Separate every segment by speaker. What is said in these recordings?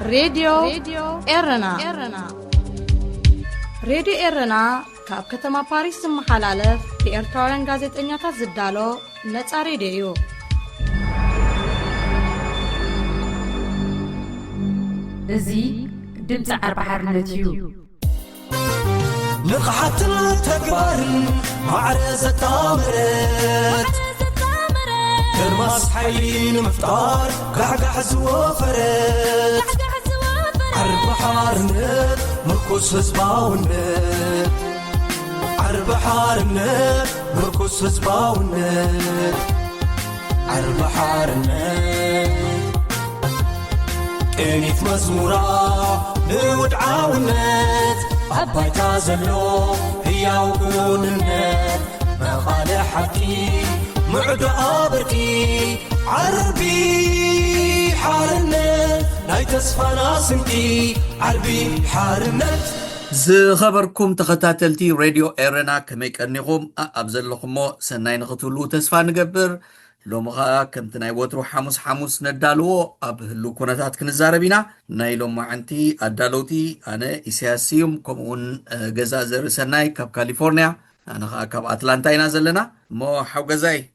Speaker 1: راديو إيرنا راديو إيرنا كاب كتما باريس محلالف لإرتارن غازت إنياتا زدالو نتا راديو
Speaker 2: زي دمت أربع رنتيو
Speaker 3: نقحتنا تكبر معرزة تامرت كرماس حيلين مفتار قحقح زوفرت عرب حارنت مركوس هزباونت عرب حارنت مركوس هزباونت عرب حارنت انيت مزمورا نود عاونت أباي تازلو هياو كوننت مقالة حكي معد آبركي عربي حارنت ناي تسفانا سنتي عربي حارنت
Speaker 4: زخبركم تخطاتلتي راديو إيرنا كميك أنيقوم أبزل لكمو سناين خطولو تسفا نقبر لومغا كمت ناي وترو حموس ندالو أبهلو كونتات كنزاربينا ناي لوم عنتي أدالوتي أنا إسياسيوم كمون غزازر سناي كاب كاليفورنيا أنا كاب أتلانتا ينازلنا مو حو غزاي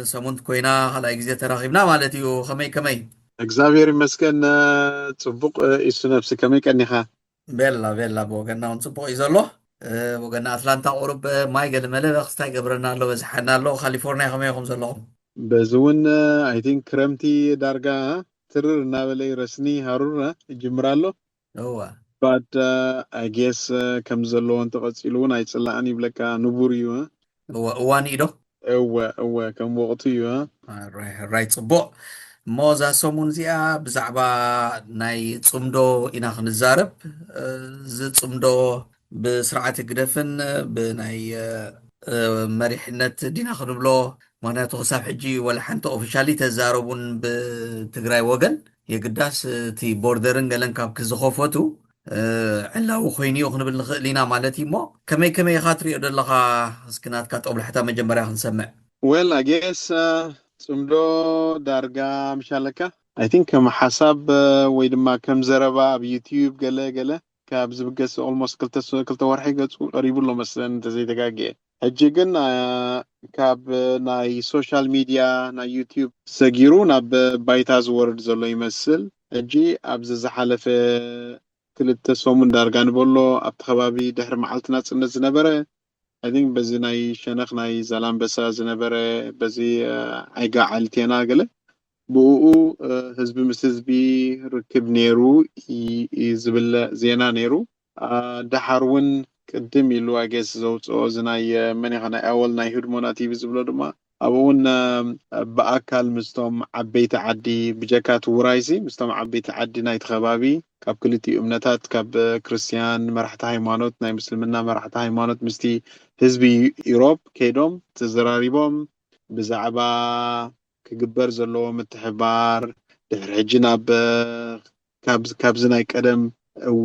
Speaker 4: سمونت كوينا خلا إجزي تراغبنا مالتيو خمي كمي
Speaker 5: እግዚአብሔር ይመስገን ጽቡቅ እሱ ነፍስ ከመይ ቀኒኻ
Speaker 4: ቤላ ቦገና ጽቡቅ ይዘሎ ወገና አትላንታ ኦሮብ ማይ ገለመለ በክስታይ ገብረና አሎ በዝሐና አሎ ካሊፎርኒያ ከመይኹም ዘለኹም
Speaker 5: በዝውን አይ ቲንክ ክረምቲ ዳርጋ ትርር እናበለ ረስኒ ሃሩር ይጅምራሎ but I guess ከም ዘለዎን ተቀጽሉን አይጽላአን ይብለካ ንቡር እዩ
Speaker 4: ዋን ኢዶ
Speaker 5: እወ ከም ወቅቱ እዩ
Speaker 4: ራይት ጽቡቅ موزا سومون زيا بزعبا ناي تصمدو إنا خنزارب زي تصمدو بسرعة قدفن بناي مريحنة دينا خنبلو ماناتو خساب حجي ولا حانتو اوفيشالي تزاربون بتقراي وغن يقداس تي بوردرن قلن كاب كزخوفوتو علاو خويني وخنبل لينا مالتي مو كمي خاطري ادلغا اسكنات كات قبل حتى مجمريا خنسمع
Speaker 5: well I guess ጽምዶ ዳርጋ ምሻለካ I think ከም حساب ወይ ድማ ከም ዘረባ ኣብ ዩቲዩብ ገለ ካብ ዝብገስ almost ክልተ ወርሒ ገጹ ቀሪቡሎ መስለን ተዘይተጋገ ሕጂ ግን ካብ ናይ ሶሻል ሚዲያ ናይ ዩቲዩብ ሰጊሩ ናብ ባይታ ዝወርድ ዘሎ ይመስል ሕጂ ኣብ ዝሓለፈ ክልተ ሰሙን ዳርጋ ንበሎ ኣብ ተኸባቢ ድሕሪ መዓልትና ጽነት ዝነበረ I think በዚ ናይ ሸነኽ ናይ ዛላምበሳ ዝነበረ በዚ አይጋ ዓልቴና ገለ ብኡ ህዝቢ ምስ ህዝቢ ርክብ ነይሩ ይዝብል ዜና ነይሩ ዳሓርውን ቅድም ኢሉ አገስ ዘውፅኦ ዝናይ መን ይኸና ኣወል ናይ ህድሞና ቲቪ ዝብሎ ድማ ኣብውን በአካል ምስቶም ዓበይቲ ዓዲ ብጀካት ውራይሲ ምስቶም ዓበይቲ ዓዲ ናይ ተኸባቢ ካብ ክልቲ እምነታት ካብ ክርስቲያን መራሕቲ ሃይማኖት ናይ ምስልምና መራሕቲ ሃይማኖት ምስቲ ህዝቢ ዩሮፕ ከይዶም ተዘራሪቦም ብዛዕባ ክግበር ዘለዎ ምትሕባር ድሕሪ ሕጂ ናብ ካብዚ ናይ ቀደም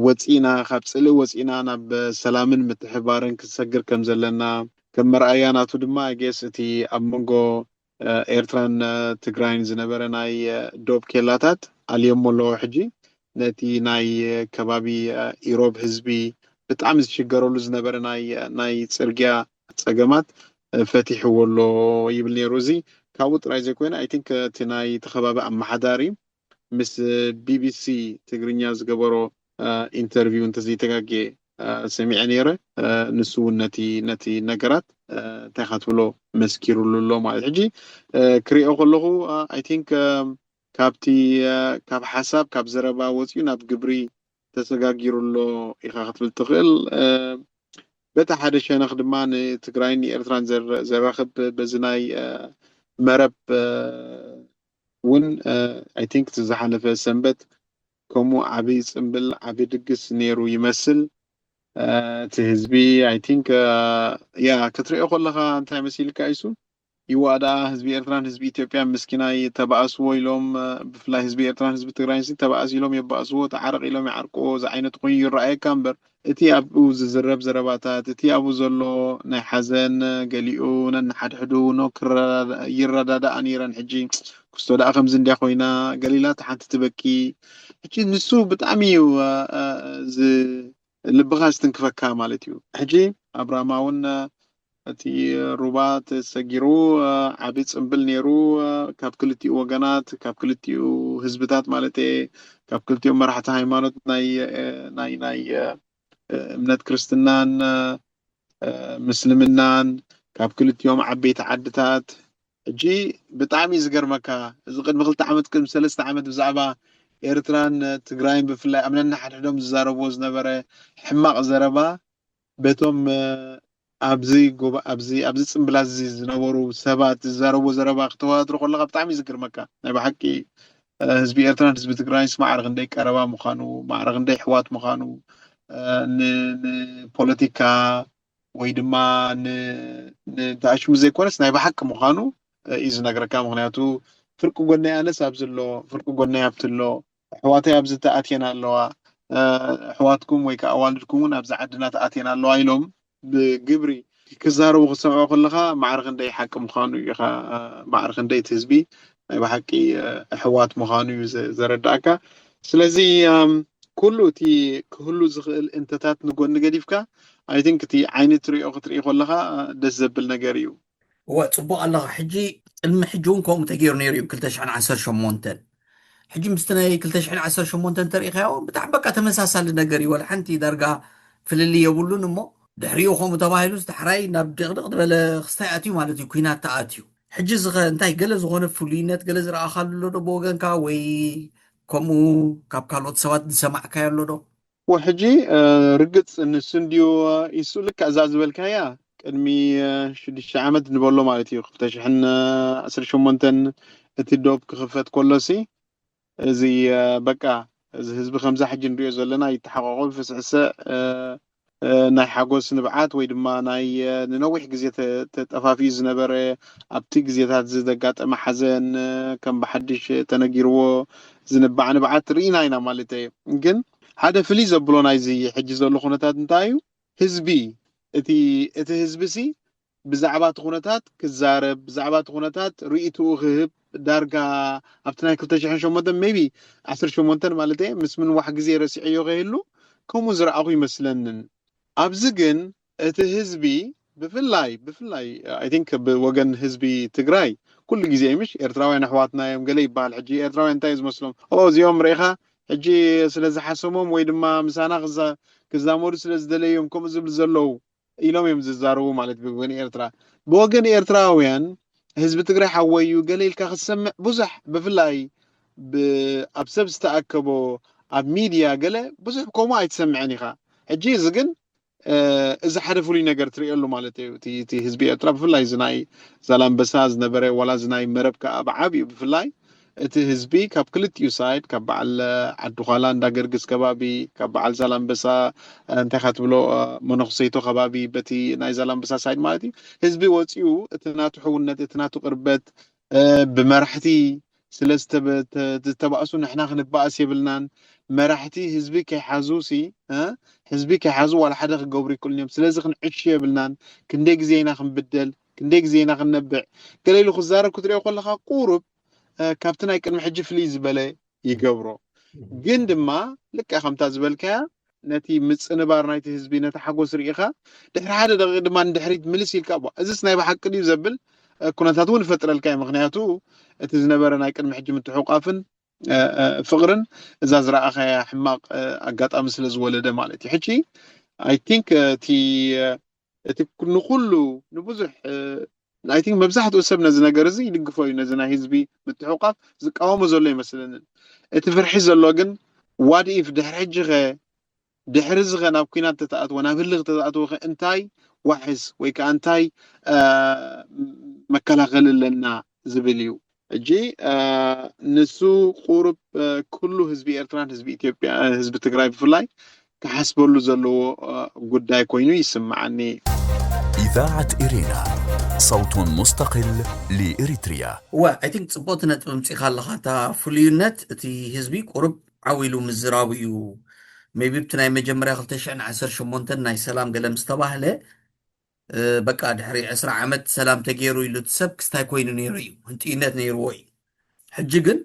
Speaker 5: ወፂና ካብ ጽሊ ወፂና ናብ ሰላምን ምትሕባርን ክሰግር ከም ዘለና ከም መርኣያናቱ ድማ አገስ እቲ ኣብ መንጎ ኤርትራን ትግራይን ዝነበረ ናይ ዶብ ኬላታት አልዮም ሞሎ ሕጂ ነቲ ናይ ከባቢ ኢሮብ ህዝቢ ብጣዕሚ ዝሽገረሉ ዝነበረ ናይ ጽርግያ ጸገማት ፈቲሕዎሎ ይብል ነይሩ እዚ ካብኡ ጥራይ ዘይኮይና አይ ቲንክ እቲ ናይ ተኸባቢ ኣመሓዳሪ ምስ ቢቢሲ ትግርኛ ዝገበሮ ኢንተርቪው እንተዘይተጋጌ ሰሚዐ ነይረ ንሱ ነቲ ነገራት እንታይ ክትብሎ መስኪሩሉ ማለት ሕጂ ክሪኦ ከለኹ አይ ቲንክ ካብ ሓሳብ ካብ ዘረባ ወፂኡ ናብ ግብሪ ተሰጋጊሩሎ ኢኻ ክትብል ትኽእል በታ ሓደ ሸነኽ ድማ ንትግራይን ኤርትራን ዘራኽብ በዚ ናይ መረብ እውን አይ ቲንክ ዝሓለፈ ሰንበት ከምኡ ዓብይ ጽምብል ዓብይ ድግስ ነይሩ ይመስል እቲ ህዝቢ አይ ቲንክ ያ ክትሪኦ ከለኻ እንታይ መሲልካ ይሱ ይዋዳ ህዝቢ ኤርትራን ህዝቢ ኢትዮጵያ ምስኪናይ ተባእስዎ ኢሎም ብፍላይ ህዝቢ ኤርትራን ህዝቢ ትግራይን ተባእስ ኢሎም ይባእስዎ ተዓረቕ ኢሎም ይዓርቆ ዝዓይነት ኮይኑ ይረኣየካ እምበር እቲ ኣብኡ ዝዝረብ ዘረባታት እቲ ኣብኡ ዘሎ ናይ ሓዘን ገሊኡ ነንሓድሕዱ ይረዳዳእ ነይረን ሕጂ ክስቶ ደኣ ከምዚ እንድያ ኮይና ገሊላ ተሓንቲ ትበኪ ሕጂ ንሱ ብጣዕሚ እዩ ልብኻ ዝትንክፈካ ማለት እዩ ሕጂ አብርሃማ እውን እቲ ሩባ ተሰጊሩ ዓብይ ፅምብል ነይሩ ካብ ክልቲኡ ወገናት ካብ ክልቲኡ ህዝብታት ማለት ካብ ክልቲኡ መራሕቲ ሃይማኖት ናይ እምነት ክርስትናን ምስልምናን ካብ ክልቲኦም ዓበይቲ ዓድታት ሕጂ ብጣዕሚ ዝገርመካ እዚ ቅድሚ 2 ዓመት ቅድሚ 3 ዓመት ብዛዕባ ኤርትራን ትግራይን ብፍላይ ኣብ ነናሓድሕዶም ዝዛረብዎ ዝነበረ ሕማቅ ዘረባ በቶም ኣብዚ ፅምብላት ዝነበሩ ሰባት ዝዛረብዎ ዘረባ ክትወዳድሮ ከለካ ብጣዕሚ ዝገርመካ ናይ ብሓቂ ህዝቢ ኤርትራን ህዝቢ ትግራይን ማዕረ ክንደይ ቀረባ ምዃኑ ማዕረ ክንደይ ሕዋት ምዃኑ ንፖለቲካ ወይ ድማ ንተኣሽሙ ዘይኮነስ ናይ ብሓቂ ምዃኑ እዩ ዝነግረካ ምክንያቱ ፍርቂ ጎነይ ኣነስ ኣብዝሎ ፍርቂ ጎነይ ኣብትሎ ኣሕዋተይ ኣብዚ ተኣትየን ኣለዋ ኣሕዋትኩም ወይ ከዓ ኣዋልድኩም እውን ኣብዚ ዓድና ተኣትየን ኣለዋ ኢሎም ብግብሪ ክዛረቡ ክሰምዑ ከለካ ማዕረ ክንደይ ሓቂ ምዃኑ ኢኻ ማዕረ ክንደይ እቲ ህዝቢ ናይ ብሓቂ ኣሕዋት ምዃኑ እዩ ዘረዳእካ ስለዚ ኩሉ እቲ ክህሉ ዝኽእል እንተታት ንጎኒ ገዲፍካ ኣይ ቲንክ እቲ ዓይነት ትሪኦ ክትርኢ ከለካ ደስ ዘብል ነገር እዩ
Speaker 4: هو ጽቡቕ ኣለኻ ሕጂ ቅድሚ ሕጂ እውን ከምኡ ተገይሩ ነይሩ እዩ 2018 ሕጂ ምስቲ ናይ 2018 እንተሪኢኻዮ ብጣዕሚ በቃ ተመሳሳሊ ነገር እዩ ወላ ሓንቲ ዳርጋ ፍልሊ የብሉን እሞ ድሕሪኡ ከምኡ ተባሂሉ ዝተሕራይ ናብ ድቕድቕ ዝበለ ክስታይ ኣትዩ ማለት እዩ ኩናት ተኣትዩ ሕጂ እንታይ ገለ ዝኾነ ፍሉይነት ገለ ዝረኣኻሉ ኣሎ ዶ ብወገንካ ወይ ከምኡ ካብ ካልኦት ሰባት ዝሰማዕካዮ ኣሎ ዶ
Speaker 5: وحጂ ርግፅ ንሱ እንድዩ ይሱ ልክ እዛ ዝበልካያ ቅድሚ 6 ዓመት ንበሎ ማለት እዩ 2018 እቲ ዶብ ክኽፈት ከሎሲ እዚ በቃ እዚ ህዝቢ ከምዛ ሕጂ ንሪኦ ዘለና ይተሓቋቆ ፍስዕሰ ናይ ሓጎስ ንብዓት ወይ ድማ ናይ ንነዊሕ ግዜ ተጠፋፊኡ ዝነበረ ኣብቲ ግዜታት ዘጋጠመ ሓዘን ከም ብሓድሽ ተነጊርዎ ዝንባዕ ንብዓት ርኢና ኢና ማለት እዩ ግን ሓደ ፍልይ ዘብሎ ናይዚ ሕጂ ዘሎ ኩነታት እንታይ እዩ ህዝቢ እቲ ህዝቢ ሲ ብዛዕባ እቲ ኩነታት ክዛረብ ብዛዕባ እቲ ኩነታት ርእይትኡ ክህብ ዳርጋ ኣብቲ ናይ 2008 ሜቢ 18 ማለት እዩ ምስ ምንዋሕ ግዜ ረሲዕዮ ከይህሉ ከምኡ ዝረኣኹ ይመስለንን ኣብዚ ግን እቲ ህዝቢ ብፍላይ ኣይ ቲንክ ብወገን ህዝቢ ትግራይ ኩሉ ግዜ ምሽ ኤርትራውያን ኣሕዋትና እዮም ገለ ይበሃል ሕጂ ኤርትራውያን እንታይ ዝመስሎም እዚኦም ርኢኻ ሕጂ ስለዝሓሰሞም ወይ ድማ ምሳና ክዛመዱ ስለዝደለዮም ከምኡ ዝብል ዘለው ኢሎም እዮም ዝዛረቡ ማለት ብወገን ኤርትራ ብወገን ኤርትራውያን ህዝቢ ትግራይ ሓወዩ ገለ ኢልካ ክትሰምዕ ብዙሕ ብፍላይ ኣብ ሰብ ዝተኣከቦ ኣብ ሚድያ ገለ ብዙሕ ከምኡ ኣይትሰምዕን ኢኻ ሕጂ እዚ ግን እዚ ሓደ ፍሉይ ነገር ትሪእየሉ ማለት እዩ እቲ ህዝቢ ኤርትራ ብፍላይ እዚ ናይ ዛላንበሳ ዝነበረ ዋላ እዚ ናይ መረብ ከዓ ብዓብዩ ብፍላይ እቲ ህዝቢ ካብ ክልቲኡ ሳይድ ካብ በዓል ዓዲ ኋላ እንዳገርግስ ከባቢ ካብ በዓል ዛላንበሳ እንታይ ካ ትብሎ መነኩሰይቶ ከባቢ በቲ ናይ ዛላንበሳ ሳይድ ማለት እዩ ህዝቢ ወፂኡ እቲ ናቱ ሕውነት እቲ ናቱ ቅርበት ብመራሕቲ ስለዝተባእሱ ንሕና ክንበኣስ የብልናን መራሕቲ ህዝቢ ከይሓዙሲ ህዝቢ ከይሓዙ ዋላ ሓደ ክገብሩ ይክእሉን እዮም ስለዚ ክንዕሽ የብልናን ክንደይ ግዜ ኢና ክንብደል ክንደይ ግዜ ኢና ክንነብዕ ገለ ኢሉ ክዛረብ ክትሪኦ ከለካ ቁሩብ ካብቲ ናይ ቅድሚ ሕጂ ፍልይ ዝበለ ይገብሮ ግን ድማ ልክ ከምታ ዝበልካያ ነቲ ምፅንባር ናይቲ ህዝቢ ነቲ ሓጎስ ርኢኻ ድሕሪ ሓደ ደቂቕ ድማ ንድሕሪት ምልስ ኢልካ እዚስ ናይ ብሓቂ ድዩ ዘብል ኩነታት እውን ይፈጥረልካ ምክንያቱ እቲ ዝነበረ ናይ ቅድሚ ሕጂ ምትሕውቃፍን ፍቅርን እዛ ዝረኣኻያ ሕማቅ ኣጋጣሚ ስለ ዝወለደ ማለት እዩ ሕጂ ኣይ ቲንክ እቲ ንኩሉ ንብዙሕ አይ ቲንክ መብዛሕትኡ ሰብ ነዚ ነገር እዚ ይድግፎ እዩ ነዚ ናይ ህዝቢ ምትሕውቃፍ ዝቃወሞ ዘሎ ይመስለንን እቲ ፍርሒ ዘሎ ግን ዋት ኢፍ ድሕሪ ዝኸ ናብ ኩናት ተተኣትወ ናብ ህልኽ ተተኣትወ እንታይ ዋሕስ ወይ ከዓ እንታይ መከላኸሊ ኣለና ዝብል እዩ ሕጂ ንሱ ቁሩብ ኩሉ ህዝቢ ኤርትራን ህዝቢ ኢትዮጵያ ህዝቢ ትግራይ ብፍላይ ክሓስበሉ ዘለዎ ጉዳይ ኮይኑ ይስምዓኒ
Speaker 3: إذاعة إرينا صوت مستقل لإريتريا
Speaker 4: I think ጽቡቕቲ ነጥቢ ምፂኻ ኣለኻ እታ ፍሉይነት እቲ ህዝቢ ቁሩብ ዓዊሉ ምዝራቡ እዩ ሜቢ ብቲ ናይ መጀመርያ 2018 ናይ ሰላም ገለ ምስ ተባህለ በቃ ድሕሪ 20 ዓመት ሰላም ተገይሩ ኢሉ እቲ ሰብ ክስታይ ኮይኑ ነይሩ እዩ ህንጥይነት ነይርዎ እዩ ሕጂ ግን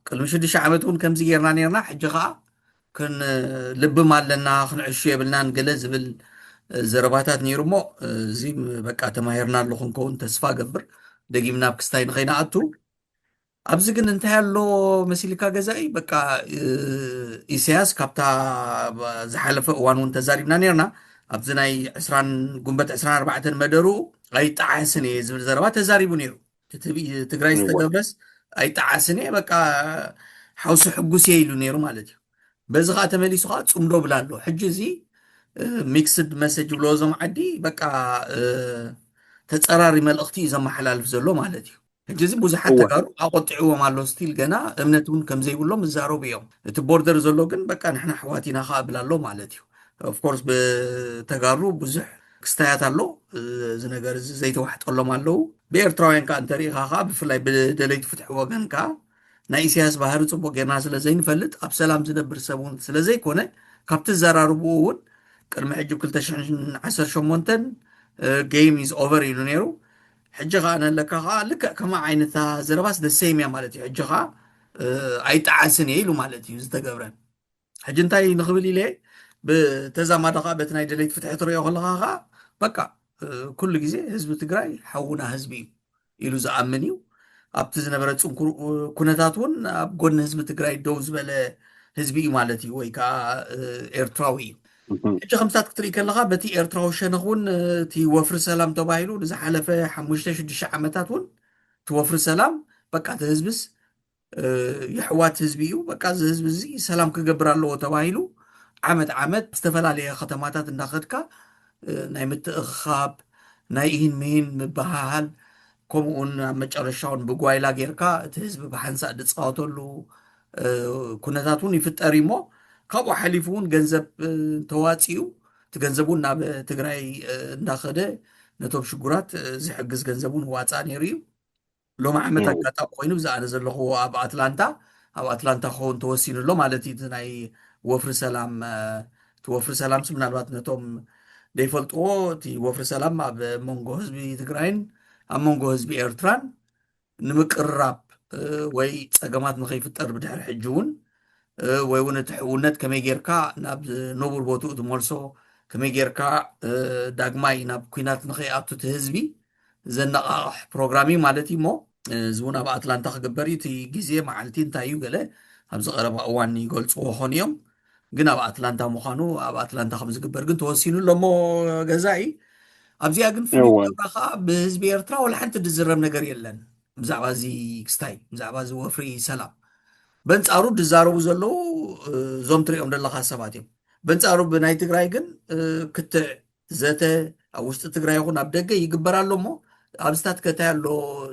Speaker 4: ቅድሚ 6 ዓመት እውን ከምዚ ጌርና ነርና ሕጂ ከዓ كن لب مالنا خنعش يبلنا نقله زبل زرباتات نيرمو زي بقى تماهرنا لخون كون تسفا قبر دقيمنا بكستاين خينا عطو أبزقن انتهى له مسيلكا جزائي بقى إسياس كابتا زحلف وان وانتزاريبنا نيرنا أبزناي عسران قنبت عسران 4 مدرو أي تعاسني زبل زربات تزاريبو نيرو تقراي استقبرس أي تعاسني بقى حوص حقوسي يلو نيرو مالتي بزغا تمليسو خا صمدو بلالو حجي زي ميكسد مسج بلوزم عدي بقى تصراري ملختي زما حلالف زلو مالتي حجي زي بوزحات تقارو اقطعو مالو ستيل غنا امنتون كم زي بلو مزارو بيوم ات بوردر زلو كن بقى نحنا حواتينا خا بلالو مالتي اوف كورس بتقارو بزح كستايات الله زي نغير زي توحد قلو مالو بيرتراين كان تاريخا خا بفلاي بدليت فتح وغن كا ናይ ኢሳያስ ባህሪ ጽቡቅ ጌርና ስለ ዘይንፈልጥ ኣብ ሰላም ዝነብር ሰብ እውን ስለ ዘይኮነ ካብቲ ዘራርቡ እውን ቅድሚ ሕጂ 2018 ጌም ኢዝ ኦቨር ኢሉ ነይሩ ሕጂ ከዓ ነለካ ከዓ ልክዕ ከማ ዓይነታ ዘረባስ ደሰይም እያ ማለት እዩ ሕጂ ከዓ ኣይጠዓስን እየ ኢሉ ማለት እዩ ዝተገብረን ሕጂ እንታይ ንኽብል ኢለ ብተዛማዳ ከዓ በቲ ናይ ደለይት ፍትሒ ትሪኦ ከለካ ከዓ በቃ ኩሉ ግዜ ህዝቢ ትግራይ ሓውና ህዝቢ እዩ ኢሉ ዝኣምን እዩ ኣብቲ ዝነበረ ፅንኩር ኩነታት እውን ኣብ ጎኒ ህዝቢ ትግራይ ደው ዝበለ ህዝቢ እዩ ማለት እዩ ወይ ከዓ ኤርትራዊ እዩ ሕጂ ከምታት ክትርኢ ከለካ በቲ ኤርትራዊ ሸነኽ እውን እቲ ወፍሪ ሰላም ተባሂሉ ንዝሓለፈ 5-6 ዓመታት እውን እቲ ወፍሪ ሰላም በቃ እቲ ህዝብስ የሕዋት ህዝቢ እዩ በቃ እዚ ህዝቢ እዚ ሰላም ክገብር ኣለዎ ተባሂሉ ዓመት ዝተፈላለየ ከተማታት እንዳኸድካ ናይ ምትእኽኻብ ናይ ኢን ሜን ምባሃል ከምኡውን ኣብ መጨረሻውን ብጓይላ ጌርካ እቲ ህዝቢ ብሓንሳእ ድፃወተሉ ኩነታት እውን ይፍጠር እሞ ካብኡ ሓሊፉ እውን ገንዘብ ተዋፂኡ እቲ ገንዘብ እውን ናብ ትግራይ እንዳኸደ ነቶም ሽጉራት ዝሕግዝ ገንዘብ እውን ዋፃእ ነይሩ እዩ ሎሚ ዓመት ኣጋጣሚ ኮይኑ ብዛኣነ ዘለኹ ኣብ ኣትላንታ ክኸውን ተወሲኑሎ ማለት እዩ ናይ ወፍሪ ሰላም እቲ ወፍሪ ሰላምስ ምናልባት ነቶም ዘይፈልጥዎ እቲ ወፍሪ ሰላም ኣብ መንጎ ህዝቢ ትግራይን ኣብ መንጎ ህዝቢ ኤርትራን ንምቅርራብ ወይ ፀገማት ንኸይፍጠር ብድሕሪ ሕጂ እውን ወይ እውን እቲ ሕውነት ከመይ ጌርካ ናብ ነቡር ቦትኡ ትመልሶ ከመይ ጌርካ ዳግማይ ናብ ኩናት ንኸይኣቱ እቲ ህዝቢ ዘነቓቕሕ ፕሮግራም እዩ ማለት እዩ እሞ እዚ እውን ኣብ ኣትላንታ ክግበር እዩ እቲ ግዜ መዓልቲ እንታይ እዩ ገለ ኣብ ዝቐረበ እዋን ይገልፅዎ ኾን እዮም ግን ኣብ ኣትላንታ ምዃኑ ኣብ ኣትላንታ ከም ዝግበር ግን ተወሲኑሎ እሞ ገዛኢ ኣብዚኣ ግን ፍሉይ ገብራ ከዓ ብህዝቢ ኤርትራ ወላ ሓንቲ ድዝረብ ነገር የለን ብዛዕባ እዚ ክስታይ ብዛዕባ እዚ ወፍሪ ሰላም በንፃሩ ድዛረቡ ዘለዉ እዞም ትሪኦም ዘለካ ሰባት እዮም በንፃሩ ብናይ ትግራይ ግን ክትዕ ዘተ ኣብ ውሽጢ ትግራይ ይኹን ኣብ ደገ ይግበር ኣሎ እሞ ኣብ ስታት ከታይ ኣሎ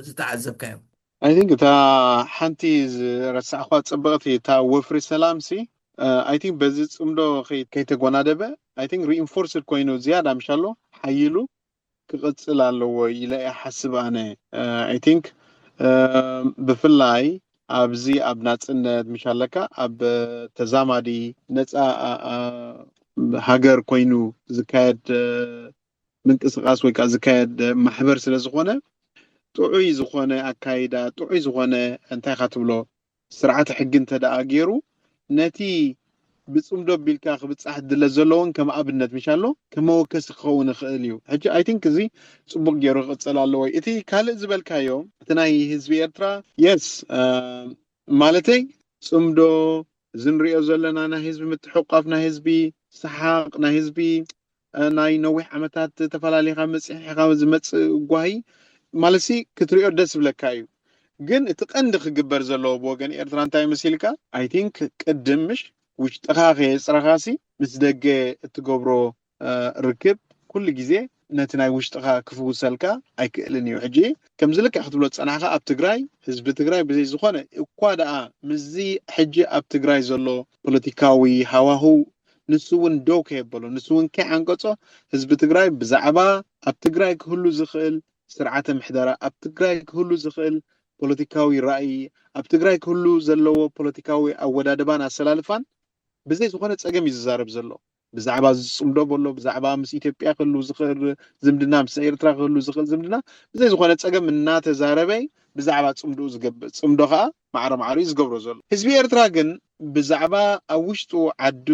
Speaker 4: ዝተዓዘብካዮም
Speaker 5: I think እታ ሓንቲ ዝረሳዕኳ ፅብቕቲ እታ ወፍሪ ሰላም ሲ I think በዚ ፅምዶ ከይተጓናደበ I think reinforced ኮይኑ ዝያዳ ምሻሎ ሓይሉ ክቕፅል ኣለዎ ኢለ ይሓስብ ኣነ I think ብፍላይ ኣብዚ ኣብ ናፅነት ምሻለካ ኣብ ተዛማዲ ነፃ ሃገር ኮይኑ ዝካየድ ምንቅስቃስ ወይ ከዓ ዝካየድ ማሕበር ስለ ዝኾነ ጥዑይ ዝኾነ ኣካይዳ ጥዑይ ዝኾነ እንታይ ካ ትብሎ ስርዓተ ሕጊ እንተደኣ ገይሩ ነቲ ብፅምዶ ቢልካ ክብፃሕ ድለ ዘለዎን ከም ኣብነት ምሻሎ ከመወከሲ ክኸውን ይኽእል እዩ ሕጂ ኣይ ቲንክ እዚ ፅቡቅ ገይሩ ክቅፅል ኣለዎ እቲ ካልእ ዝበልካዮ እቲ ናይ ህዝቢ ኤርትራ የስ ማለተይ ፅምዶ ዝንሪኦ ዘለና ናይ ህዝቢ ምትሕቋፍ ናይ ህዝቢ ሰሓቅ ናይ ህዝቢ ናይ ነዊሕ ዓመታት ተፈላለዩካ መፅሒኻ ዝመፅእ ጓሂ ማለሲ ክትሪኦ ደስ ብለካ እዩ ግን እቲ ቀንዲ ክግበር ዘለዎ ብወገን ኤርትራ እንታይ መሲልካ ኣይ ቲንክ ቅድም ምሽ ውሽጥኻ ከየፅረኻሲ ምስ ደገ እትገብሮ ርክብ ኩሉ ግዜ ነቲ ናይ ውሽጥኻ ክፍውሰልካ ኣይክእልን እዩ ሕጂ ከምዚ ልክዕ ክትብሎ ፀናሕካ ኣብ ትግራይ ህዝቢ ትግራይ ብዘይ ዝኾነ እኳ ደኣ ምዚ ሕጂ ኣብ ትግራይ ዘሎ ፖለቲካዊ ሃዋህው ንሱ እውን ደው ከየበሎ ንሱ እውን ከይዓንቀፆ ህዝቢ ትግራይ ብዛዕባ ኣብ ትግራይ ክህሉ ዝኽእል ስርዓተ ምሕደራ ኣብ ትግራይ ክህሉ ዝኽእል ፖለቲካዊ ራእይ ኣብ ትግራይ ክህሉ ዘለዎ ፖለቲካዊ ኣወዳድባን ኣሰላልፋን ብዘይ ዝኾነ ፀገም እዩ ዝዛረብ ዘሎ ብዛዕባ ዝፅምዶ በሎ ብዛዕባ ምስ ኢትዮጵያ ክህሉ ዝኽእል ዝምድና ምስ ኤርትራ ክህሉ ዝኽእል ዝምድና ብዘይ ዝኾነ ፀገም እናተዛረበ ብዛዕባ ፅምድኡ ዝገብር ፅምዶ ከዓ ማዕረ ማዕሩ እዩ ዝገብሮ ዘሎ ህዝቢ ኤርትራ ግን ብዛዕባ ኣብ ውሽጡ ዓዱ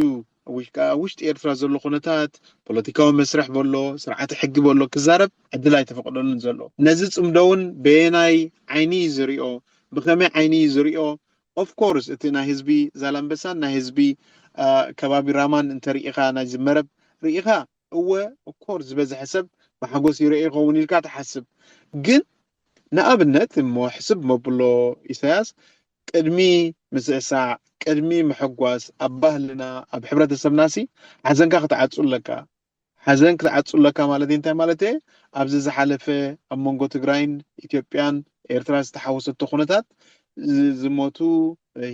Speaker 5: ኣብ ውሽጢ ኤርትራ ዘሎ ኩነታት ፖለቲካዊ መስርሕ በሎ ስርዓት ሕጊ በሎ ክዛረብ ዕድል ኣይተፈቅደሉን ዘሎ ነዚ ፅምዶ እውን ብናይ ዓይኒ ዝሪኦ ብከመይ ዓይኒ ዝሪኦ ኦፍ ኮርስ እቲ ናይ ህዝቢ ዛላምበሳን ናይ ህዝቢ ከባቢ ራማን እንተሪኢኻ ናይ ዝመረብ ርኢኻ እወ ኦፍ ኮርስ ዝበዝሐ ሰብ ብሓጎስ ይርአ ይኸውን ኢልካ ትሓስብ ግን ንኣብነት እሞ ሕስብ መብሎ ኢሳያስ ቅድሚ ምስዕሳዕ ቅድሚ ምሕጓስ ኣብ ባህልና ኣብ ሕብረተሰብናሲ ሓዘንካ ክትዓፁለካ ሓዘን ክትዓፁለካ ማለት እንታይ ማለት እየ ኣብዚ ዝሓለፈ ኣብ መንጎ ትግራይን ኢትዮጵያን ኤርትራ ዝተሓወሰቶ ኩነታት ዝሞቱ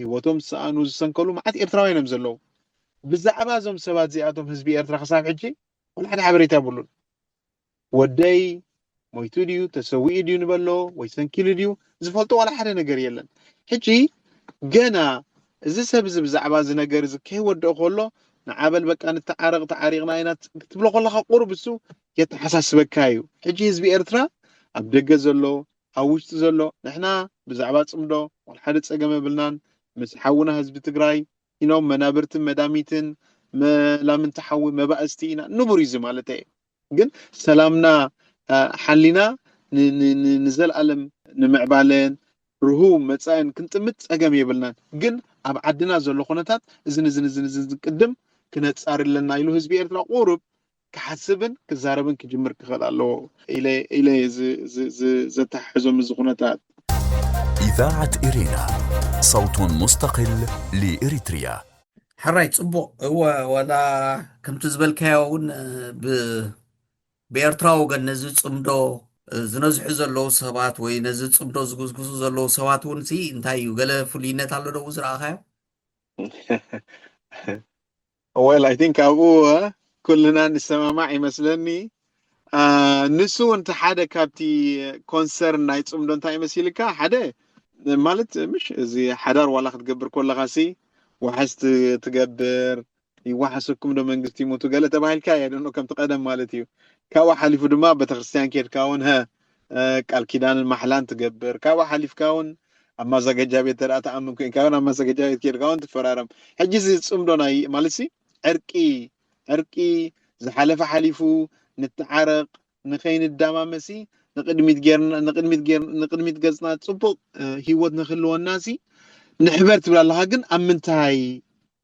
Speaker 5: ሂወቶም ዝሰኣኑ ዝሰንከሉ መዓት ኤርትራውያን እዮም ዘለዉ ብዛዕባ እዞም ሰባት እዚኣቶም ህዝቢ ኤርትራ ክሳብ ሕጂ ወላ ሓደ ሓበሬታ የብሉን ወደይ ሞይቱ ድዩ ተሰዊኡ ድዩ ንበሎ ወይ ሰንኪሉ ድዩ ዝፈልጦ ዋላ ሓደ ነገር የለን ሕጂ ገና እዚ ሰብ እዚ ብዛዕባ እዚ ነገር እዚ ከይወድኦ ከሎ ንዓበል በቃ ንተዓረቕ ተዓሪቕና ኢና ክትብሎ ከለካ ቁሩብ እሱ የተሓሳስበካ እዩ ሕጂ ህዝቢ ኤርትራ ኣብ ደገ ዘሎ ኣብ ውሽጢ ዘሎ ንሕና ብዛዕባ ፅምዶ ዋላ ሓደ ፀገም የብልናን ምስ ሓውና ህዝቢ ትግራይ ኢኖም መናብርትን መዳሚትን መላምንቲ ሓዊ መባእስቲ ኢና ንቡር እዩ ማለት እየ ግን ሰላምና ሓሊና ንዘለኣለም ንምዕባለን ርሁብ መፃእን ክንጥምት ፀገም የብልናን ግን ኣብ ዓድና ዘሎ ኩነታት እዝን ቅድም ክነፃርለና ኢሉ ህዝቢ ኤርትራ ቁሩብ ክሓስብን ክዛረብን ክጅምር ክኽእል ኣለዎ ኢለ ዘተሓሕዞም እዚ ኩነታት
Speaker 3: إذاعة إرينا صوت مستقل لإريتريا
Speaker 4: حراي صبو هو ولا كم تزبلكايو እውን ብኤርትራ ወገን ነዚ ፅምዶ ዝነዝሑ ዘለዉ ሰባት ወይ ነዚ ፅምዶ ዝጉዝግዙ ዘለዉ ሰባት እውን እንታይ እዩ ገለ ፍሉይነት ኣሎ ዶ ዝረኣኻዮ
Speaker 5: well I think ኣብኡ ኩልና ንሰማማዕ ይመስለኒ ንሱ እንተ ሓደ ካብቲ ኮንሰርን ናይ ፅምዶ እንታይ ይመስልካ ሓደ ማለት ምሽ እዚ ሓዳር ዋላ ክትገብር ከለኻሲ ወሓስ ትገብር ይወሓሰኩም ዶ መንግስቲ ይሞቱ ገለ ተባሂልካ ያደኖ ከም ተቀደም ማለት እዩ ካብኡ ሓሊፉ ድማ ቤተክርስትያን ከድካ እውን ቃል ኪዳንን ማሕላን ትገብር ካብኡ ሓሊፍካ እውን ኣብ ማዘጋጃ ቤት ተራ ተኣምን ኮይንካ እውን ኣብ ማዘጋጃ ቤት ከድካ እውን ትፈራረም ሕጂ እዚ ፅምዶ ናይ ማለት ዕርቂ ዝሓለፈ ሓሊፉ ንተዓረቕ ንኸይንዳማመሲ ንቅድሚት ገጽና ፅቡቅ ሂወት ንክህልወናሲ ንሕበር ትብል ኣለካ ግን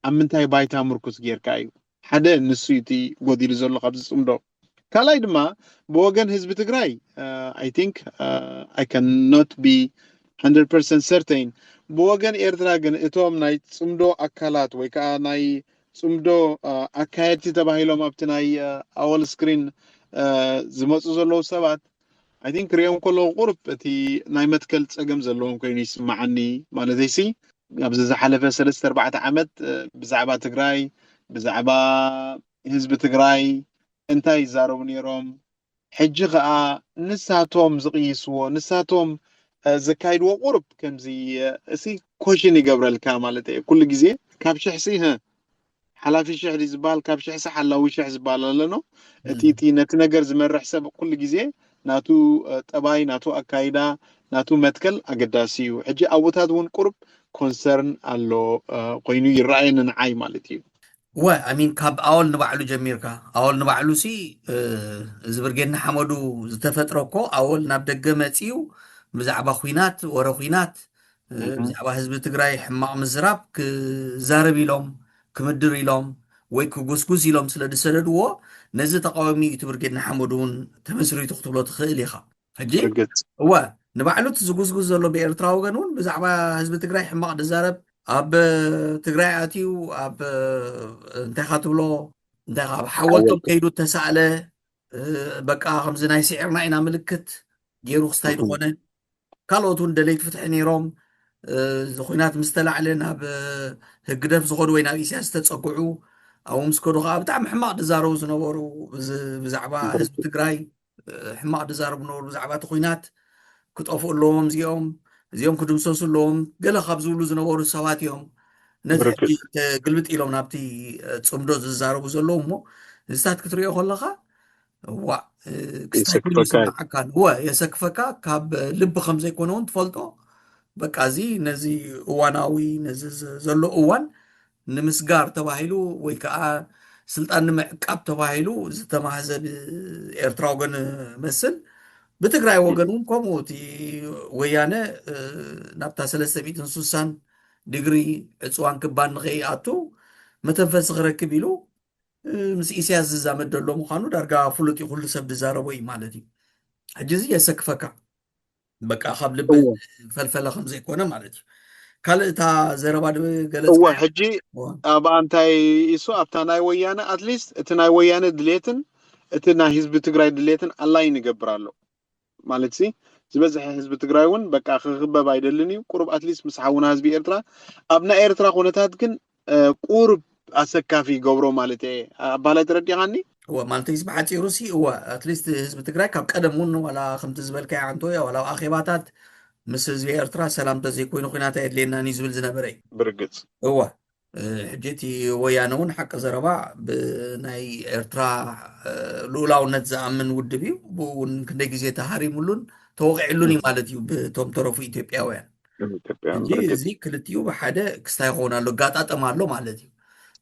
Speaker 5: ኣብ ምንታይ ባይታ ምርኩስ ጌርካ እዩ ሓደ ንሱ እቲ ጎዲሉ ዘሎ ካብዚ ፅምዶ ካልኣይ ድማ ብወገን ህዝቢ ትግራይ I think I cannot be 100% certain ብወገን ኤርትራ ግን እቶም ናይ ፅምዶ ኣካላት ወይ ከዓ ናይ ፅምዶ ኣካየድቲ ተባሂሎም ኣብቲ ናይ ኣወል ስክሪን ዝመፁ ዘለዉ ሰባት I think ክሪኦም ከለዉ ቁሩብ እቲ ናይ መትከል ፀገም ዘለዎም ኮይኑ ይስማዓኒ ማለተይሲ ኣብዚ ዝሓለፈ 3-4 ዓመት ብዛዕባ ትግራይ ብዛዕባ ህዝቢ ትግራይ እንታይ ይዛረቡ ነይሮም ሕጂ ከዓ ንሳቶም ዝቕይስዎ ንሳቶም ዘካይድዎ ቁሩብ ከምዚ እሲ ኮሽን ይገብረልካ ማለት እዩ ኩሉ ግዜ ካብ ሽሕሲ ሓላፊ ሽሕዲ ዝበሃል ካብ ሽሕሲ ሓላዊ ሽሕ ዝበሃል ኣለኖ እቲ ነቲ ነገር ዝመርሕ ሰብ ኩሉ ግዜ ናቱ ጠባይ ናቱ ኣካይዳ ናቱ መትከል ኣገዳሲ እዩ ሕጂ ኣብኡታት እውን ቁሩብ ኮንሰርን ኣሎ ኮይኑ ይረኣየኒ ንዓይ ማለት እዩ
Speaker 4: አሚን ካብ ኣወል ንባዕሉ ጀሚርካ ኣወል ንባዕሉ ሲ እዚ ብርጌና ሓመዱ ዝተፈጥሮ እኮ ኣወል ናብ ደገ መፂኡ ብዛዕባ ኩናት ወረ ኩናት ብዛዕባ ህዝቢ ትግራይ ሕማቕ ምዝራብ ክዛረብ ኢሎም ክምድር ኢሎም ወይ ክጉስጉስ ኢሎም ስለ ዝሰደድዎ ነዚ ተቃዋሚ እቲ ብርጌና ሓመዱ እውን ተመስሪቱ ክትብሎ ትኽእል ኢኻ ሕጂ ንባዕሉ እቲ ዝጉስጉስ ዘሎ ብኤርትራ ወገን እውን ብዛዕባ ህዝቢ ትግራይ ሕማቕ ዝዛረብ ኣብ ትግራይ ኣትዩ ኣብ እንታይ ካ ትብሎ እንታይ ካ ሓወልቶም ከይዱ ተሳእለ በቃ ከምዚ ናይ ስዒርና ኢና ምልክት ገይሩ ክስታይ ዝኾነ ካልኦት እውን ደለይት ፍትሒ ነይሮም ኩናት ምስ ተላዕለ ናብ ህግደፍ ዝኸዱ ወይ ናብ ኢሳያስ ዝተፀጉዑ ኣብኡ ምስ ከዱ ከዓ ብጣዕሚ ሕማቕ ዝዛረቡ ዝነበሩ ብዛዕባ ህዝቢ ትግራይ ሕማቕ ዝዛረቡ ዝነበሩ ብዛዕባ እቲ ኩናት ክጠፍኡ ኣለዎም እዚኦም ክድምሰሱ ኣለዎም ገለ ካብ ዝብሉ ዝነበሩ ሰባት እዮም ነቲ ሕጂ
Speaker 5: ብርክት
Speaker 4: ግልብጥ ኢሎም ናብቲ ፅምዶ ዝዛረቡ ዘለዉ እሞ ንስታት ክትሪኦ ከለካ ዋ ክስታይ ኮይኑ
Speaker 5: ይስክፈካ
Speaker 4: ይስምዓካ ወ የሰክፈካ ካብ ልቢ ከም ዘይኮነ እውን ትፈልጦ በቃ እዚ ነዚ እዋናዊ ነዚ ዘሎ እዋን ንምስጋር ተባሂሉ ወይ ከዓ ስልጣን ንምዕቃብ ተባሂሉ ዝተማህዘ ኤርትራ ወገን መስል ብትግራይ ወገን እውን ከምኡ እቲ ወያነ ናብታ 360 ዲግሪ ዕፅዋን ክባን ንኸይኣቱ መተንፈሲ ክረክብ ኢሉ ምስ ኢሳያስ ዝዛመድ ዘሎ ምዃኑ ዳርጋ ፍሉጥ እዩ ኩሉ ሰብ ዝዛረቦ እዩ ማለት እዩ ሕጂ እዚ የሰክፈካ በቃ ካብ ልቢ ፈልፈለ ከም ዘይኮነ ማለት እዩ ካልእ እታ ዘረባ ገለጽ
Speaker 5: እወ ሕጂ ኣብ አንታይ ኢሱ ኣብታ ናይ ወያነ ኣትሊስት እቲ ናይ ወያነ ድሌትን እቲ ናይ ህዝቢ ትግራይ ድሌትን ኣላይ ንገብር ኣሎ ማለት ሲ ዝበዝሐ ህዝቢ ትግራይ እውን በቃ ክክበብ ኣይደልን እዩ ቁሩብ ኣትሊስት ምስ ሓውና ህዝቢ ኤርትራ ኣብ ናይ ኤርትራ ኩነታት ግን ቁሩብ ኣሰካፊ ገብሮ ማለት እየ ኣባላይ ተረዲኻኒ
Speaker 4: ማለት እዚ ብሓፂሩ ሲ እወ ኣትሊስት ህዝቢ ትግራይ ካብ ቀደም እውን ዋላ ከምቲ ዝበልካዮ ዓንቶ እያ ዋላ ኣኼባታት ምስ ህዝቢ ኤርትራ ሰላም ተዘይኮይኑ ኩናት የድልየናኒ ዝብል ዝነበረ እዩ
Speaker 5: ብርግፅ
Speaker 4: እወ ሕጂ እቲ ወያነ እውን ሓቂ ዘረባ ብናይ ኤርትራ ልኡላውነት ዝኣምን ውድብ እዩ ብኡ እውን ክንደይ ግዜ ተሃሪሙሉን ተወቂዕሉን እዩ ማለት እዩ ብቶም ተረፉ ኢትዮጵያውያን ሕጂ እዚ ክልቲኡ ብሓደ ክስታይ ይኸውን ኣሎ ጋጣጠም ኣሎ ማለት እዩ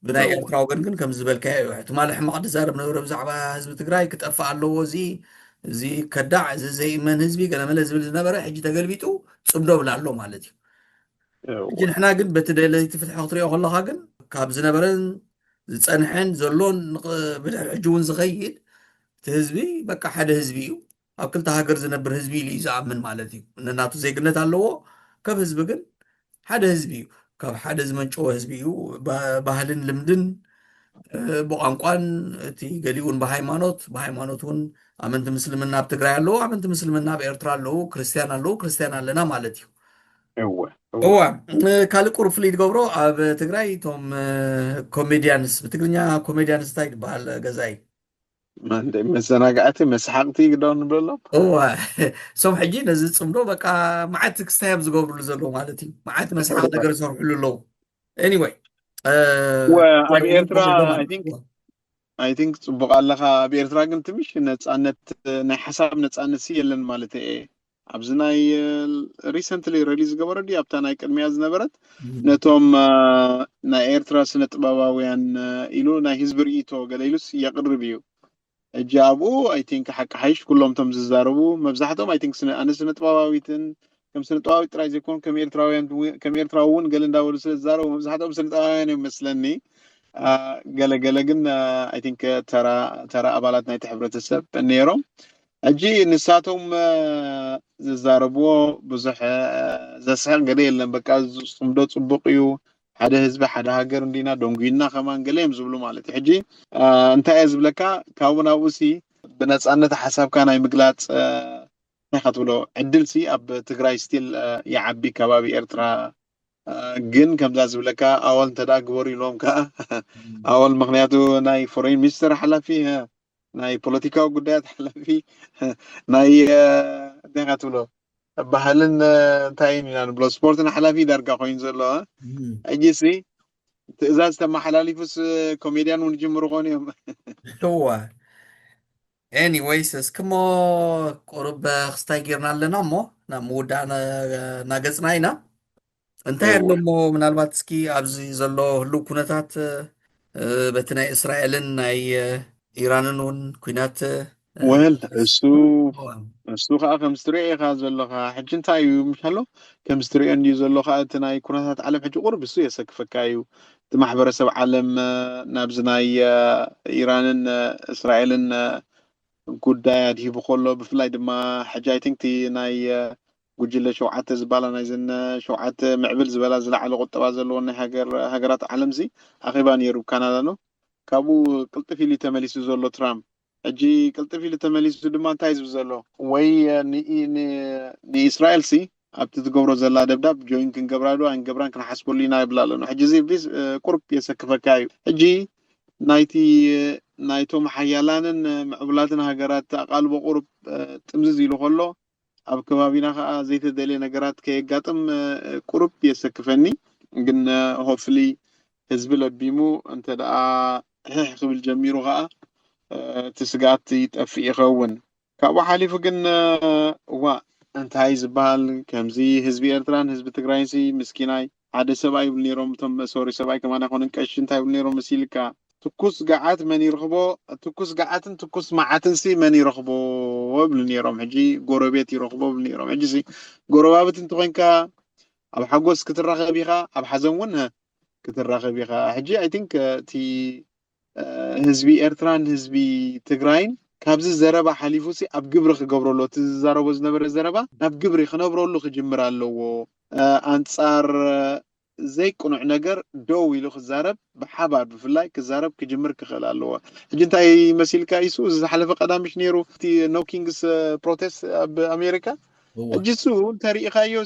Speaker 4: ብናይ ኤርትራ ወገን ግን ከም ዝበልካዮ እዩ ሕትማል ሕማቅ ዝዛረብ ነበረ ብዛዕባ ህዝቢ ትግራይ ክጠፍእ ኣለዎ እዚ ከዳዕ እዚ ዘይእመን ህዝቢ ገለመለ ዝብል ዝነበረ ሕጂ ተገልቢጡ ፅምዶ ብላ ኣሎ ማለት እዩ ሕጂ ንሕና ግን በቲ ደለይቲ ፍትሒ ክትሪኦ ከለካ ግን ካብ ዝነበረን ዝፀንሐን ዘሎን ብድሕሪ ሕጂ እውን ዝኸይድ እቲ ህዝቢ በቃ ሓደ ህዝቢ እዩ ኣብ ክልተ ሃገር ዝነብር ህዝቢ ኢሉ እዩ ዝኣምን ማለት እዩ ነናቱ ዘይግነት ኣለዎ ካብ ህዝቢ ግን ሓደ ህዝቢ እዩ ካብ ሓደ ዝመንጨወ ህዝቢ እዩ ባህልን ልምድን ብቋንቋን እቲ ገሊኡን ብሃይማኖት እውን ኣመንቲ ምስልምና ኣብ ትግራይ ኣለዎ ኣመንቲ ምስልምና ኣብ ኤርትራ ኣለዉ ክርስቲያን ኣለዉ ክርስቲያን ኣለና ማለት እዩ እዋ ካልእ ቁሩብ ፍሉይ ትገብሮ ኣብ ትግራይ እቶም ኮሜድያንስ ብትግርኛ ኮሜድያንስ እንታይ ዝበሃል ገዛኢ
Speaker 5: መዘናጋዕቲ መስሓቅቲ ክደውን ንብለሎም
Speaker 4: እዋ ሶም ሕጂ ነዚ ፅምዶ በቃ መዓት ክስታያብ ዝገብርሉ ዘለዎ ማለት እዩ መዓት መስሓቅ ነገር ዝሰርሕሉ ኣለዉ ኤኒዌይ
Speaker 5: ኣብ ኤርትራ አይ ቲንክ ፅቡቅ ኣለካ ኣብ ኤርትራ ግን ትንሽ ነፃነት ናይ ሓሳብ ነፃነት ሲ የለን ማለት እየ ኣብዚ ናይ ሪሰንትሊ ሪሊዝ ገበረ ዲ ኣብታ ናይ ቅድሚያ ዝነበረት ነቶም ናይ ኤርትራ ስነ ጥበባውያን ኢሉ ናይ ህዝቢ ርእይቶ ገለ ኢሉስ የቅርብ እዩ ሕጂ ኣብኡ አይ ቲንክ ሓቂ ሓይሽ ኩሎም ቶም ዝዛረቡ መብዛሕቶም አይ ቲንክ ኣነ ስነ ጥበባዊትን ከም ስነ ጥበባዊ ጥራይ ዘይኮኑ ከም ኤርትራ እውን ገለ እንዳበሉ ስለ ዝዛረቡ መብዛሕቶም ስነ ጥበባውያን ይመስለኒ ገለ ግን አይ ቲንክ ተራ ኣባላት ናይቲ ሕብረተሰብ ነይሮም ሕጂ ንሳቶም ዝዛረብዎ ብዙሕ ዘስሕቅ ገለ የለን በቃ ፅምዶ ፅቡቅ እዩ ሓደ ህዝቢ ሓደ ሃገር እንዲና ደንጉይና ከማን ገለ እዮም ዝብሉ ማለት እዩ ሕጂ እንታይ እየ ዝብለካ ካብኡ ናብኡ ሲ ብነፃነት ሓሳብካ ናይ ምግላፅ እንታይ ክትብሎ ዕድል ሲ ኣብ ትግራይ ስቲል ይዓቢ ከባቢ ኤርትራ ግን ከምዛ ዝብለካ ኣወል እንተዳ ግበሩ ኢሎም ከዓ ኣወል ምክንያቱ ናይ ፎሬን ሚኒስተር ሓላፊ ናይ ፖለቲካዊ ጉዳያት ሓላፊ ናይ እንታይ ክትብሎ ባህልን እንታይ ኢና ንብሎ ስፖርትን ሓላፊ ዳርጋ ኮይኑ ዘሎ ሕጂ ሲ ትእዛዝ ተመሓላሊፉስ ኮሜድያን እውን ጅምሩ ኮኑ እዮም
Speaker 4: እዋ ኤኒዌይስ እስክሞ ቁሩብ ክስታይ ጌርና ኣለና እሞ ናብ ምውዳእ እናገፅና ኢና እንታይ ኣሎ እሞ ምናልባት እስኪ ኣብዚ ዘሎ ህሉው ኩነታት በቲ ናይ እስራኤልን ናይ ኢራንን እውን ኩናት
Speaker 5: ወል እሱ ከዓ ከም ስትሪኦ ኢኻ ዘለካ ሕጂ እንታይ እዩ ምሻሎ ከም ስትሪኦ እንድዩ ዘለካ እቲ ናይ ኩነታት ዓለም ሕጂ ቁርብ እሱ የሰክፈካ እዩ እቲ ማሕበረሰብ ዓለም ናብዚ ናይ ኢራንን እስራኤልን ጉዳይ ኣድሂቡ ከሎ ብፍላይ ድማ ሕጂ ኣይ ቲንክ ናይ ጉጅለ 7 ዝበላ ናይ ዘነ 7 ምዕብል ዝበላ ዝለዓለ ቁጠባ ዘለዎ ናይ ሃገራት ዓለም ዚ ኣኼባ ነይሩ ካናዳ ነው ካብኡ ቅልጥፍ ኢሉ ተመሊሱ ዘሎ ትራምፕ ሕጂ ቅልጥፍ ኢሉ ተመሊሱ ድማ እንታይ ዝብል ዘሎ ወይ ንእስራኤል ሲ ኣብቲ ዝገብሮ ዘላ ደብዳብ ጆይን ክንገብራሉ ኣይንገብራን ክንሓስበሉ ኢና ይብላ ኣሎ ሕጂ እዚ ቁርብ የሰክፈካ እዩ ሕጂ ናይቶም ሓያላንን ምዕቡላትን ሃገራት ኣቃልቦ ቁርብ ጥምዝዝ ኢሉ ከሎ ኣብ ከባቢና ከዓ ዘይተደልየ ነገራት ከየጋጥም ቁርብ የሰክፈኒ ግን hopefully ህዝብ ለቢሙ እንተ ደኣ ክብል ጀሚሩ ከዓ ትስጋት ይጠፍእ ይኸውን ካብኡ ሓሊፉ ግን እንታይ ዝበሃል ከምዚ ህዝቢ ኤርትራን ህዝቢ ትግራይን ምስኪናይ ሓደ ሰብኣይ ይብል ነይሮም እቶም ሶሪ ሰብኣይ ከማና ኮንን ቀሽ እንታይ ይብል ነይሮም መሲልካ ትኩስ ገዓት መን ይረኽቦ ትኩስ ገዓትን ትኩስ መዓትን መን ይረኽቦ ይብሉ ነይሮም ሕጂ ጎረቤት ይረኽቦ ይብሉ ነይሮም ሕጂ ጎረባብት እንትኮንካ ኣብ ሓጎስ ክትራኸብ ኢኻ ኣብ ሓዘን እውን ክትራኸብ ኢኻ ሕጂ አይ ቲንክ እቲ ህዝቢ ኤርትራን ህዝቢ ትግራይን ካብዚ ዘረባ ሓሊፉ ኣብ ግብሪ ክገብረሉ ትዛረቦ ዝነበረ ዘረባ ናብ ግብሪ ክነብረሉ ክጅምር ኣለዎ አንጻር ዘይቁኑዕ ነገር ደው ኢሉ ክዛረብ ብሓባር ብፍላይ ክዛረብ ክጅምር ክኽእል ኣለዎ ሕጂ እንታይ መሲልካ ይሱ ዝሓለፈ ቀዳምሽ ነይሩ እቲ ኖ ኪንግስ ፕሮቴስት ኣብ ኣሜሪካ ሕጂ እሱ እንተሪኢኻዮ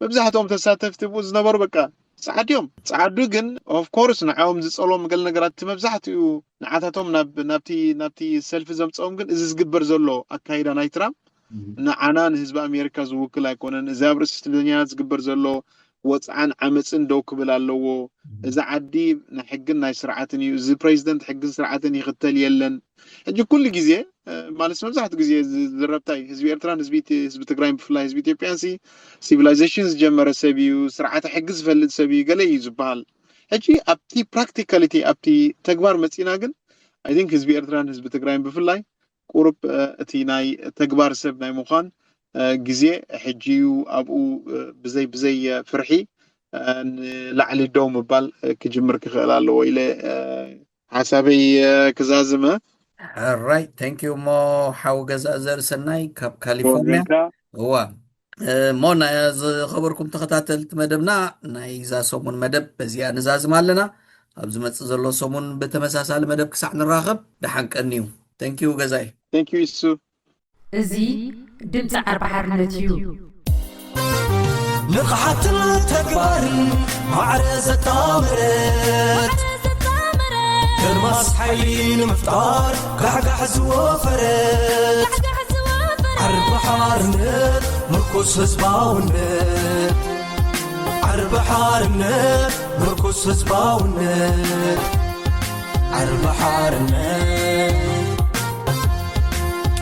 Speaker 5: መብዛሕትኦም ተሳተፍቲ ብኡ ዝነበሩ በቃ ጻዓዱ ግን ኦፍ ኮርስ ንዓኦም ዝጸሎም ገለ ነገራት መብዛሕትኡ ንዓታቶም ናብቲ ሰልፊ ዘምጽኦም ግን እዚ ዝግበር ዘሎ ኣካይዳ ናይ ትራምፕ ንዓና ንህዝቢ ኣሜሪካ ዝውክል ኣይኮነን እዚ ኣብ ርእሲ ስልኛት ዝግበር ዘሎ ወፅዓን ዓመፅን ደው ክብል ኣለዎ እዚ ዓዲ ናይ ሕግን ናይ ስርዓትን እዩ እዚ ፕሬዚደንት ሕግን ስርዓትን ይኽተል የለን ሕጂ ኩሉ ግዜ ማለት መብዛሕትኡ ግዜ ዝረብታይ ህዝቢ ኤርትራን ህዝቢ ትግራይን ብፍላይ ህዝቢ ኢትዮጵያን ሲቪላይዜሽን ዝጀመረ ሰብ እዩ ስርዓት ሕጊ ዝፈልጥ ሰብ እዩ ገለ እዩ ዝበሃል ሕጂ ኣብቲ ፕራክቲካሊቲ ኣብቲ ተግባር መፂና ግን አይ ቲንክ ህዝቢ ኤርትራን ህዝቢ ትግራይን ብፍላይ ቁርብ እቲ ናይ ተግባር ሰብ ናይ ምዃን ግዜ ሕጂዩ ኣብኡ ብዘይ ፍርሒ ላዕሊ ደው ምባል ክጅምር ክኽእል ኣለዎ ኢለ ሓሳበይ ክዛዝመ
Speaker 4: right thank you ሞ ሓው ገዛዘር ሰናይ ካብ ካሊፎርኒያ ሞ ናይ ዝኸበርኩም ተኸታተልቲ መደብና ናይ ዛ ሰሙን መደብ በዚያ ንዛዝም ኣለና ኣብ ዝመጽእ ዘሎ ሰሙን ብተመሳሳሊ መደብ ክሳዕ ንራኸብ ደሓንቀኒ እዩ thank you ገዛይ
Speaker 5: thank you ይሱ
Speaker 2: እዚ ድምፂ ዓርባሓርነት እዩ
Speaker 6: ንቕሓትን ተግባርን ማዕረ ዘጣምረት كرماس حيلين مفطار قعقع زوفرت عرب حارنت مركز هزباونت عرب حارنت مركز هزباونت عرب حارنت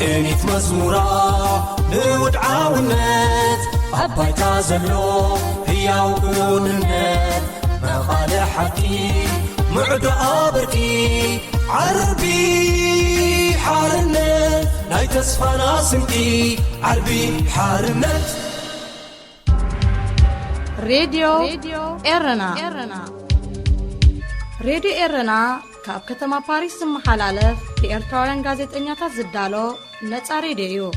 Speaker 6: كنيت مزمورة نود عاونت أباي تازلو هي وقوننت مقال حكي معد آبركي عربي حارنت ناي تصفى ناسمكي عربي حارنت
Speaker 1: راديو إرنا راديو إرنا كاب كتما باريس محلالف بإرتوارن غازت إنياتا زدالو نتا راديو